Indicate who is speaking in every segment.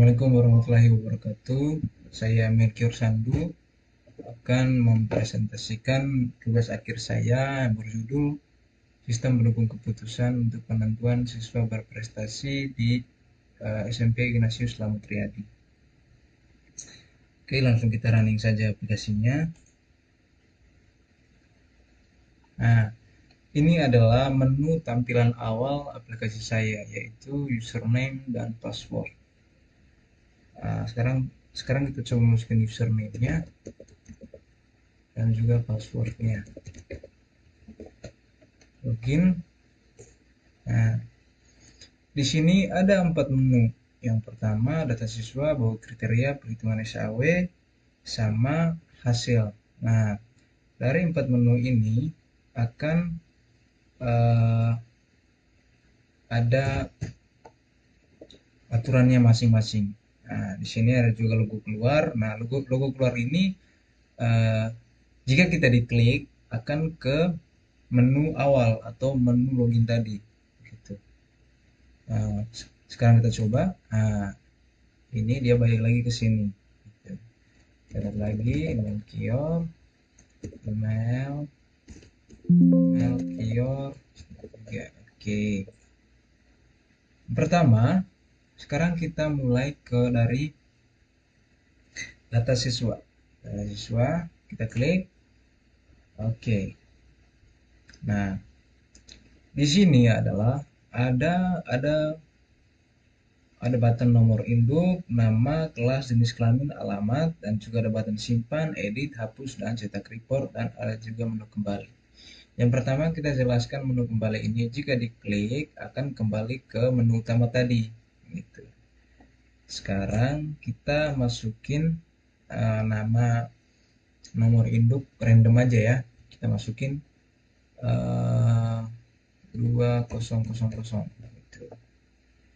Speaker 1: Assalamualaikum warahmatullahi wabarakatuh. Saya Melkior Sandu akan mempresentasikan tugas akhir saya yang berjudul Sistem Pendukung Keputusan untuk Penentuan Siswa Berprestasi di SMP Ignatius Slamet Riyadi. Oke, langsung kita running saja aplikasinya. Nah, ini adalah menu tampilan awal aplikasi saya, yaitu username dan password. Nah, sekarang kita coba masukin username-nya dan juga passwordnya. Login. Nah, di sini ada 4 menu. Yang pertama, data siswa, bahwa kriteria, perhitungan SAW, sama hasil. Nah, dari 4 menu ini akan ada aturannya masing-masing. Nah, di sini ada juga logo keluar. Nah, logo keluar ini jika kita diklik akan ke menu awal atau menu login tadi. Gitu. Nah, sekarang kita coba. Nah, ini dia balik lagi ke sini. Gitu. Kita lihat lagi Melkior, email, Melkior. Ya, oke. Pertama, sekarang kita mulai dari data siswa. Data siswa, kita klik. Oke. Nah, di sini adalah ada button nomor induk, nama, kelas, jenis kelamin, alamat, dan juga ada button simpan, edit, hapus, dan cetak report, dan ada juga menu kembali. Yang pertama kita jelaskan menu kembali ini, jika diklik akan kembali ke menu utama tadi. Gitu. Sekarang kita masukin nama nomor induk random aja ya. Kita masukin 2000. Gitu.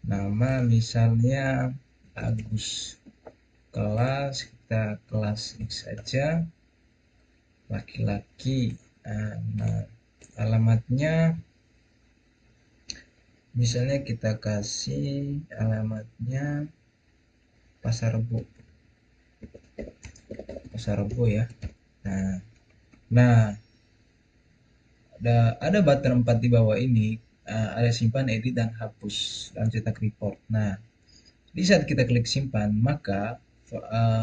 Speaker 1: Nama misalnya Agus, kelas kita kelas X saja, laki-laki. Nah, alamatnya misalnya kita kasih alamatnya Pasar Rebo ya. Nah, ada button 4 di bawah ini, ada simpan, edit, dan hapus, dan cetak report. Nah, di saat kita klik simpan, maka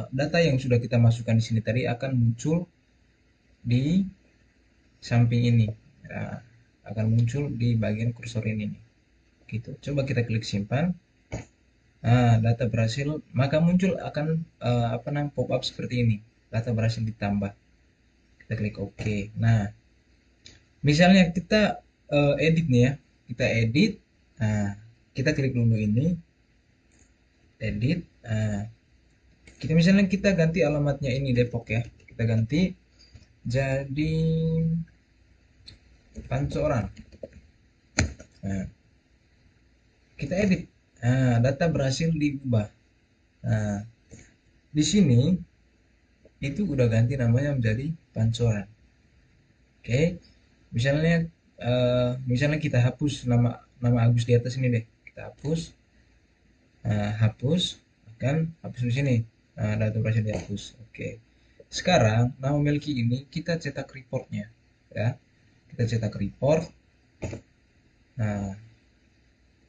Speaker 1: data yang sudah kita masukkan di sini tadi akan muncul di samping ini. Nah, akan muncul di bagian kursor ini nih. Gitu. Coba kita klik simpan. Nah, data berhasil, maka muncul akan pop up seperti ini. Data berhasil ditambah. Kita klik OK. Nah, misalnya kita edit nih ya. Kita edit. Nah, kita klik dulu ini. Edit. Nah, kita ganti alamatnya ini Depok ya. Kita ganti jadi Pancoran. Nah, kita edit. Nah, data berhasil diubah. Nah, di sini itu udah ganti namanya menjadi Pancoran. Oke, misalnya kita hapus nama Agus di atas ini deh. Kita hapus. Nah, hapus akan hapus di sini. Nah, data berhasil dihapus. Oke. Sekarang nama Melki ini kita cetak reportnya ya. Kita cetak report. Nah,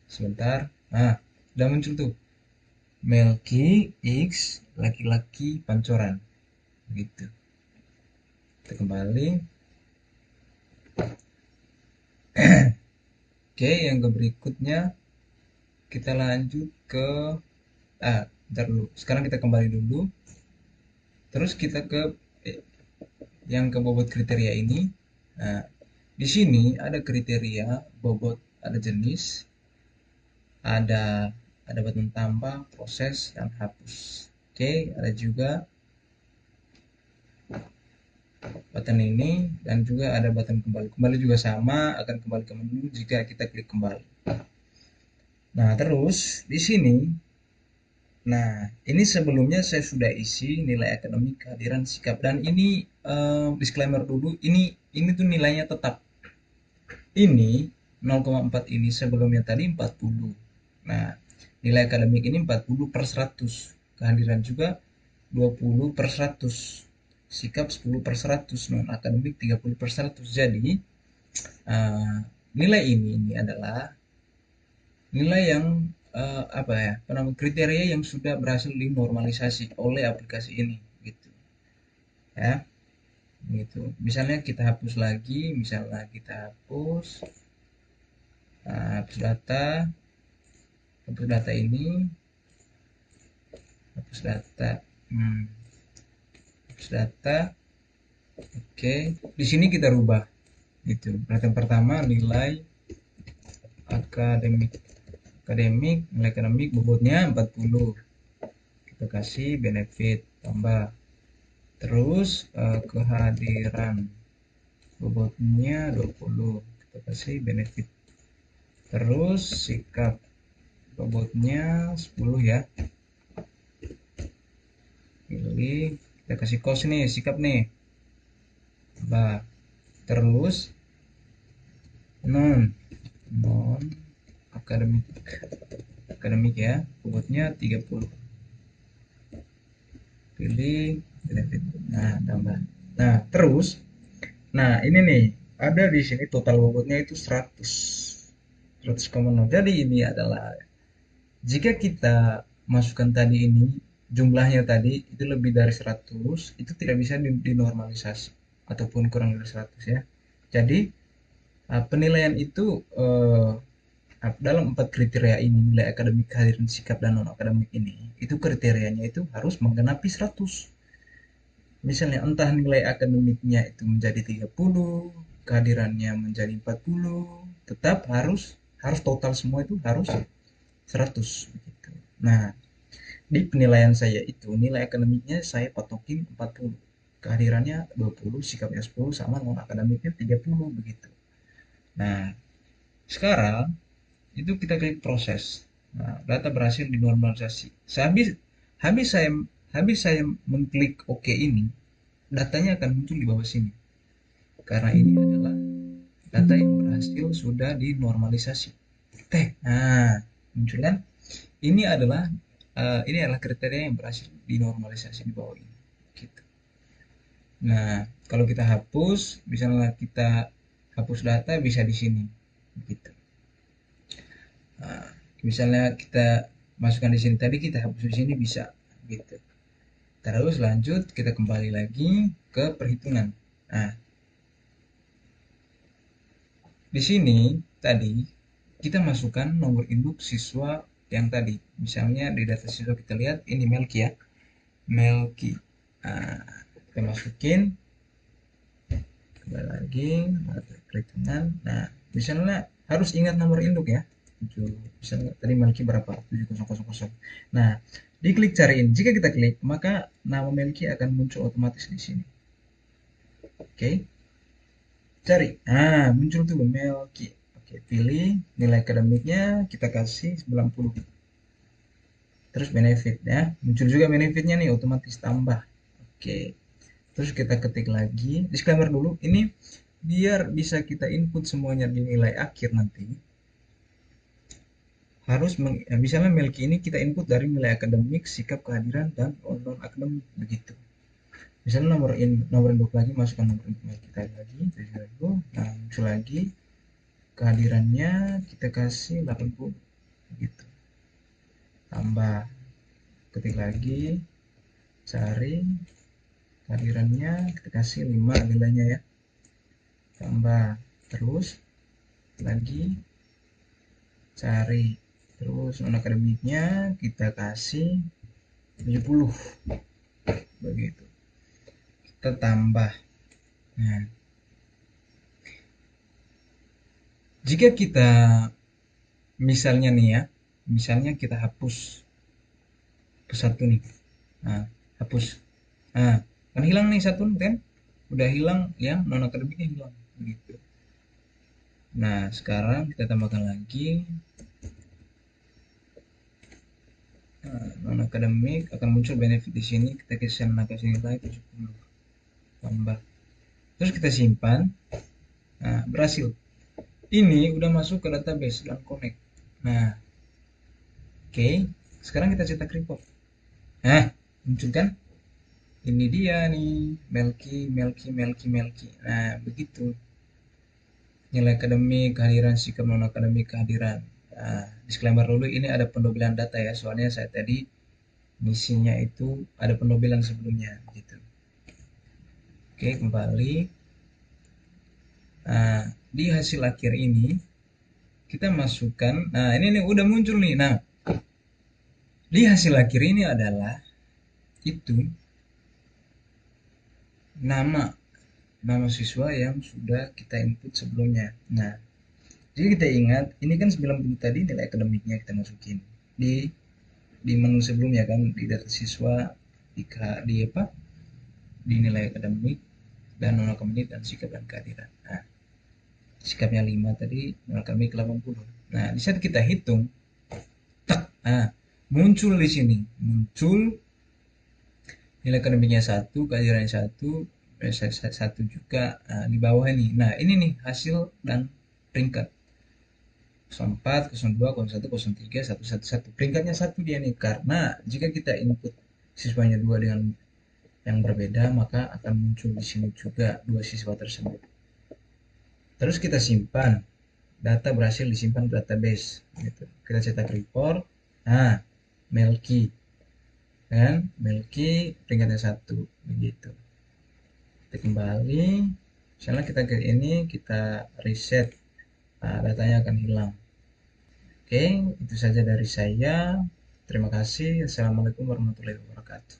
Speaker 1: sebentar. Nah, udah muncul tuh. Melki X laki-laki Pancoran. Gitu. Kita kembali. Oke, yang ke berikutnya kita lanjut ke bentar dulu. Sekarang kita kembali dulu. Terus kita ke yang ke bobot kriteria ini. Nah, di sini ada kriteria, bobot, ada jenis, ada button tambah, proses, dan hapus. Oke, ada juga button ini dan juga ada button kembali. Kembali juga sama, akan kembali ke menu jika kita klik kembali. Nah, terus di sini, nah ini sebelumnya saya sudah isi nilai akademik, kehadiran, sikap, dan ini disclaimer dulu, ini tuh nilainya tetap. Ini 0,4 ini sebelumnya tadi 40. Nah, Nilai akademik ini 40/100. Kehadiran juga 20/100. Sikap 10/100. Non akademik 30/100. Jadi uh, nilai ini adalah nilai yang apa ya, kriteria yang sudah berhasil dinormalisasi oleh aplikasi ini, gitu ya, gitu. Misalnya kita hapus lagi, misalnya kita hapus hapus data, ini, hapus data, hmm, hapus data, oke. Di sini kita rubah, gitu. Berarti yang pertama nilai akademik, nilai akademik bobotnya 40, kita kasih benefit tambah. Terus kehadiran bobotnya 20, kita kasih benefit. Terus sikap bobotnya 10 ya, pilih, kita kasih cost nih, sikap nih, bah. Terus non non akademik, ya, bobotnya 30, pilih benefit, nah tambah. Nah terus, nah ini nih, ada di sini total bobotnya itu 100, 100,0. Jadi ini adalah, jika kita masukkan tadi ini, jumlahnya tadi itu lebih dari 100, itu tidak bisa dinormalisasi ataupun kurang dari 100 ya. Jadi penilaian itu dalam 4 kriteria ini, nilai akademik, kehadiran sikap, dan non akademik ini, itu kriterianya itu harus menggenapi 100. Misalnya entah nilai akademiknya itu menjadi 30, kehadirannya menjadi 40, tetap harus harus total semua itu harus 100 begitu. Nah, di penilaian saya itu nilai akademiknya saya patokin 40, kehadirannya 20, sikapnya 10, sama non akademiknya 30 begitu. Nah, sekarang itu kita klik proses. Nah, data berhasil dinormalisasi. Habis saya mengklik OK ini, datanya akan muncul di bawah sini. Karena ini adalah data yang berhasil sudah dinormalisasi. Nah, muncul kan? Ini adalah kriteria yang berhasil dinormalisasi di bawah ini. Gitu. Nah, kalau kita hapus, misalnya kita hapus data bisa di sini. Gitu. Nah, misalnya kita masukkan di sini tadi, kita hapus di sini bisa. Gitu. Terus lanjut, kita kembali lagi ke perhitungan. Nah, di sini tadi kita masukkan nomor induk siswa yang tadi. Misalnya di data siswa kita lihat ini Melki ya. Melki. Nah, kita masukin, kembali lagi perhitungan. Nah, misalnya harus ingat nomor induk ya. Misalnya tadi Melki berapa? 7000. Nah, diklik cariin. Jika kita klik, maka nama Melki akan muncul otomatis di sini. Oke. Cari. Nah, muncul tuh Melki. Oke, pilih nilai akademiknya, kita kasih 90. Terus benefit ya. Muncul juga benefitnya nih, otomatis tambah. Oke. Terus kita ketik lagi. Disclaimer dulu, ini biar bisa kita input semuanya di nilai akhir nanti. Harus misalnya Melki ini kita input dari nilai akademik, sikap, kehadiran, dan non akademik begitu. Misalnya nomor induk lagi, masukkan nomor induk kita lagi, nah muncul lagi kehadirannya, kita kasih 80 begitu. Tambah, ketik lagi, cari kehadirannya, kita kasih 5 nilainya ya. Tambah, terus lagi cari, terus non akademiknya kita kasih 70 begitu. Kita tambah. Nah, jika kita misalnya nih ya, misalnya kita hapus satu nih. Nah, hapus. Nah, kan hilang nih satu kan? Udah hilang yang non akademiknya hilang begitu. Nah, sekarang kita tambahkan lagi. Non akademik akan muncul benefit di sini. Kita kasih nilai 70 tambah. Terus kita simpan. Nah, berhasil. Ini udah masuk ke database dan connect. Nah, Oke, sekarang kita cetak report. Nah, muncul kan? Ini dia nih, Melki, Melki, Melki, Melki. Nah, begitu. Nilai akademik, kehadiran sikap non akademik, kehadiran. Nah, disclaimer dulu, ini ada pendobelan data ya, soalnya saya tadi misinya itu ada pendobelan sebelumnya, gitu. Oke, kembali. Nah, di hasil akhir ini kita masukkan. Nah, ini nih udah muncul nih. Nah, di hasil akhir ini adalah itu nama nama siswa yang sudah kita input sebelumnya. Nah, jadi kita ingat ini kan 90 tadi nilai akademiknya kita masukin di di menu sebelumnya kan, di data siswa, di apa, di nilai akademik dan non akademik dan sikap dan kehadiran. Nah, sikapnya 5 tadi, non akademik 80. Nah, di saat kita hitung, tak, nah, muncul di sini, muncul nilai akademiknya satu, kehadirannya satu, satu juga. Nah, di bawah ini. Nah, ini nih hasil dan peringkat 04, 02, 01, 03, 111. Peringkatnya satu dia nih, karena jika kita input siswanya dua dengan yang berbeda, maka akan muncul di sini juga dua siswa tersebut. Terus kita simpan, data berhasil disimpan di database. Gitu. Kita cetak report. Nah, Melki, kan? Melki peringkatnya satu, begitu. Kita kembali, misalnya kita ke ini, kita reset, nah, datanya akan hilang. Oke, itu saja dari saya. Terima kasih. Assalamualaikum warahmatullahi wabarakatuh.